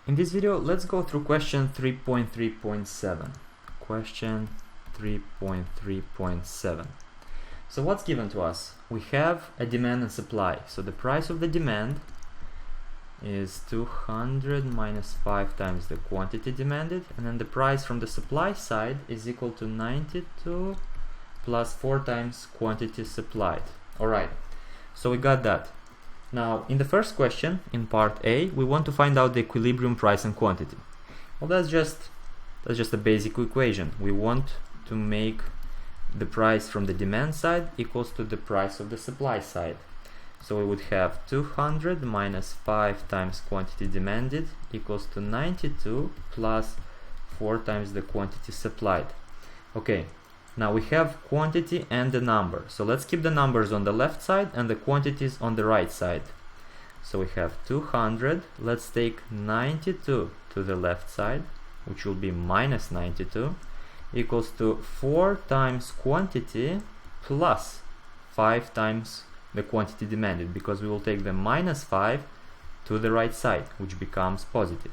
In this video, let's go through question 3.3.7. Question 3.3.7. So what's given to us? We have a demand and supply. So the price of the demand is 200 minus 5 times the quantity demanded, and then the price from the supply side is equal to 92 plus 4 times quantity supplied. Alright, so we got that. Now, in the first question, in part A, we want to find out the equilibrium price and quantity. Well, that's just a basic equation. We want to make the price from the demand side equals to the price of the supply side. So we would have 200 minus 5 times quantity demanded equals to 92 plus 4 times the quantity supplied. Okay, now we have quantity and the number. So let's keep the numbers on the left side and the quantities on the right side. So we have 200. Let's take 92 to the left side, which will be minus 92, equals to 4 times quantity plus 5 times the quantity demanded, because we will take the minus 5 to the right side, which becomes positive.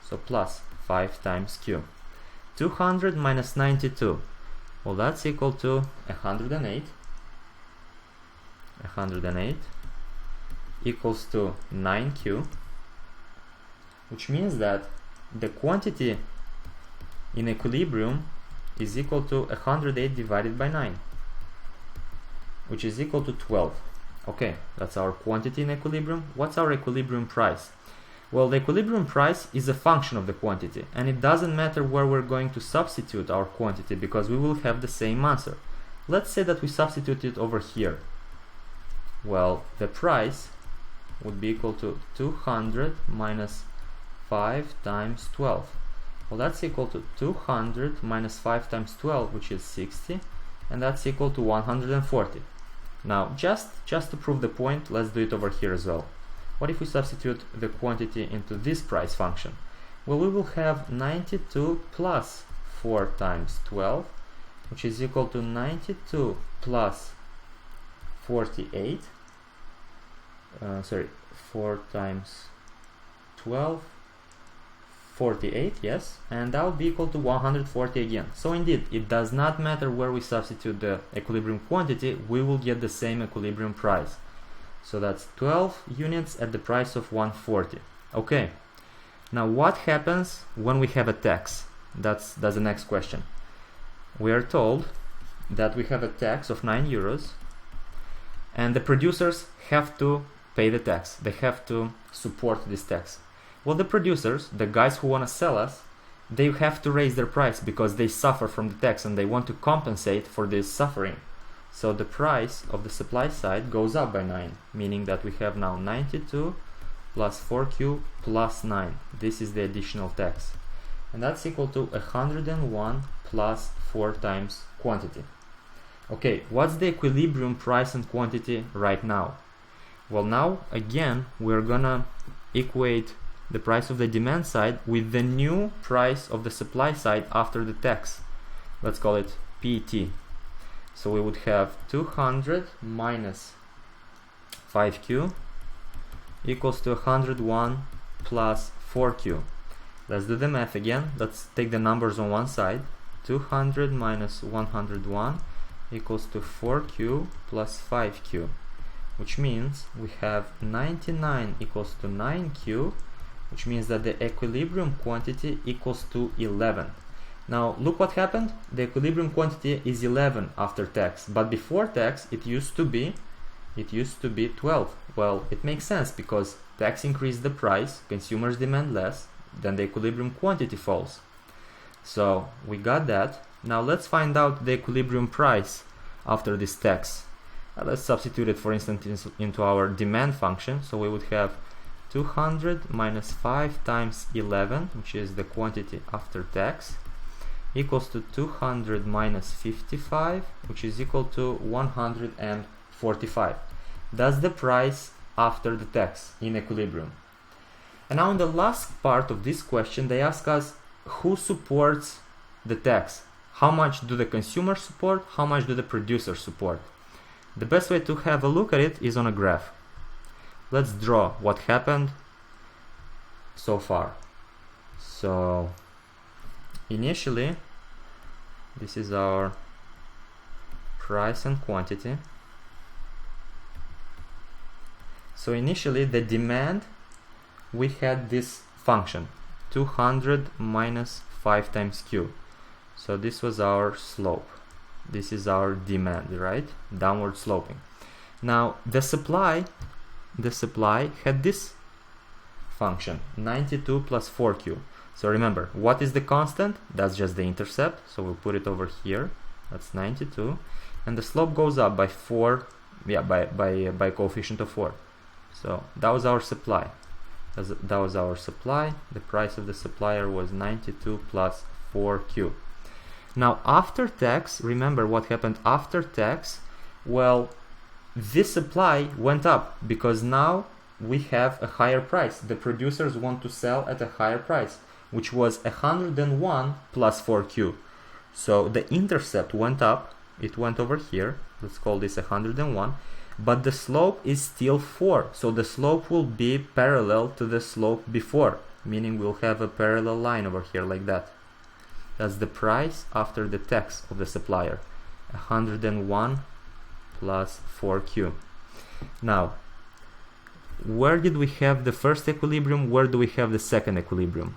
So plus 5 times Q. 200 minus 92. Well, that's equal to 108. 108 equals to 9Q, which means that the quantity in equilibrium is equal to 108 divided by 9, which is equal to 12. Okay, that's our quantity in equilibrium. What's our equilibrium price? Well, the equilibrium price is a function of the quantity, and it doesn't matter where we're going to substitute our quantity, because we will have the same answer. Let's say that we substitute it over here. Well, the price would be equal to 200 minus 5 times 12. Well, that's equal to 200 minus 5 times 12, which is 60, and that's equal to 140. Now, just to prove the point, let's do it over here as well. What if we substitute the quantity into this price function? Well, we will have 92 plus 4 times 12, which is equal to 92 plus 48. 4 times 12, 48, yes, and that would be equal to 140 again. So indeed, it does not matter where we substitute the equilibrium quantity, we will get the same equilibrium price. So that's 12 units at the price of 140. Okay, now what happens when we have a tax? That's the next question. We are told that we have a tax of 9 euros, and the producers have to pay the tax. They have to support this tax. Well, the producers, the guys who want to sell us, they have to raise their price because they suffer from the tax and they want to compensate for this suffering. So the price of the supply side goes up by 9, meaning that we have now 92 plus 4Q plus 9. This is the additional tax. And that's equal to 101 plus 4 times quantity. Okay, what's the equilibrium price and quantity right now? Well, now again we're gonna equate the price of the demand side with the new price of the supply side after the tax. Let's call it PT. So we would have 200 minus 5Q equals to 101 plus 4Q. Let's do the math again. Let's take the numbers on one side. 200 minus 101 equals to 4Q plus 5Q, which means we have 99 equals to 9Q, which means that the equilibrium quantity equals to 11. Now look what happened. The equilibrium quantity is 11 after tax, but before tax it used to be 12. Well, it makes sense because tax increased the price, consumers demand less, then the equilibrium quantity falls. So we got that. Now let's find out the equilibrium price after this tax. Let's substitute it, for instance, into our demand function. So we would have 200 minus 5 times 11, which is the quantity after tax, equals to 200 minus 55, which is equal to 145. That's the price after the tax in equilibrium. And now in the last part of this question, they ask us who supports the tax. How much do the consumers support? How much do the producers support? The best way to have a look at it is on a graph. Let's draw what happened so far. So initially, this is our price and quantity. So initially the demand, we had this function 200 minus 5 times Q. So this was our slope. This is our demand, right? Downward sloping. Now the supply had this function 92 plus 4Q. So remember, what is the constant? That's just the intercept. So we'll put it over here. That's 92. And the slope goes up by 4, by coefficient of 4. So that was our supply. That was our supply. The price of the supplier was 92 plus 4Q. Now after tax, remember what happened after tax? Well, this supply went up because now we have a higher price. The producers want to sell at a higher price, which was 101 plus 4Q. So the intercept went up. It went over here. Let's call this 101. But the slope is still 4. So the slope will be parallel to the slope before, meaning we'll have a parallel line over here like that. That's the price after the tax of the supplier. 101 plus 4Q. Now, where did we have the first equilibrium? Where do we have the second equilibrium?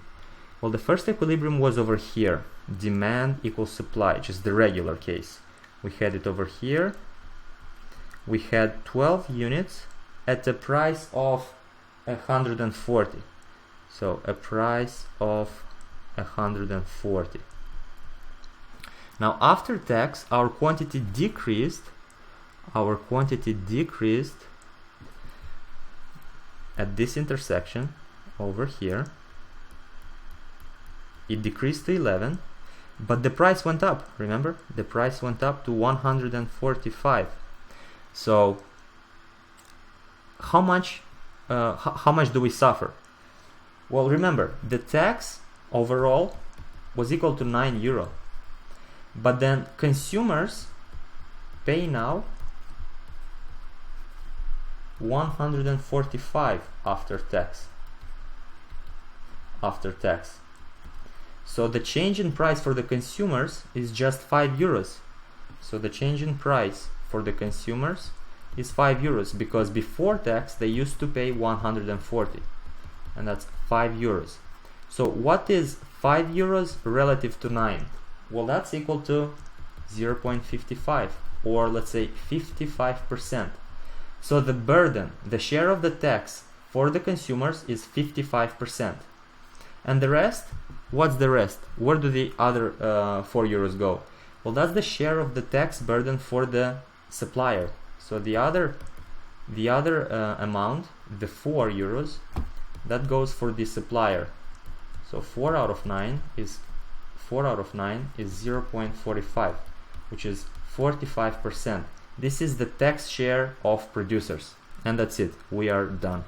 Well, the first equilibrium was over here. Demand equals supply, just the regular case. We had it over here. We had 12 units at a price of 140. So a price of 140. Now after tax, our quantity decreased. Our quantity decreased at this intersection over here. It decreased to 11, but the price went up. Remember, the price went up to 145. So how much do we suffer? Well, remember, the tax overall was equal to 9 euro, but then consumers pay now 145 after tax. So the change in price for the consumers is just 5 euros. So the change in price for the consumers is 5 euros, because before tax they used to pay 140, and that's 5 euros. So what is 5 euros relative to 9? Well, that's equal to 0.55, or let's say 55%. So the burden, the share of the tax for the consumers is 55%. And the rest, what's the rest? Where do the other 4 euros go? Well, that's the share of the tax burden for the supplier. So the other amount, the 4 euros, that goes for the supplier. So 4 out of 9 is 0.45, which is 45%. This is the tax share of producers, and that's it. We are done.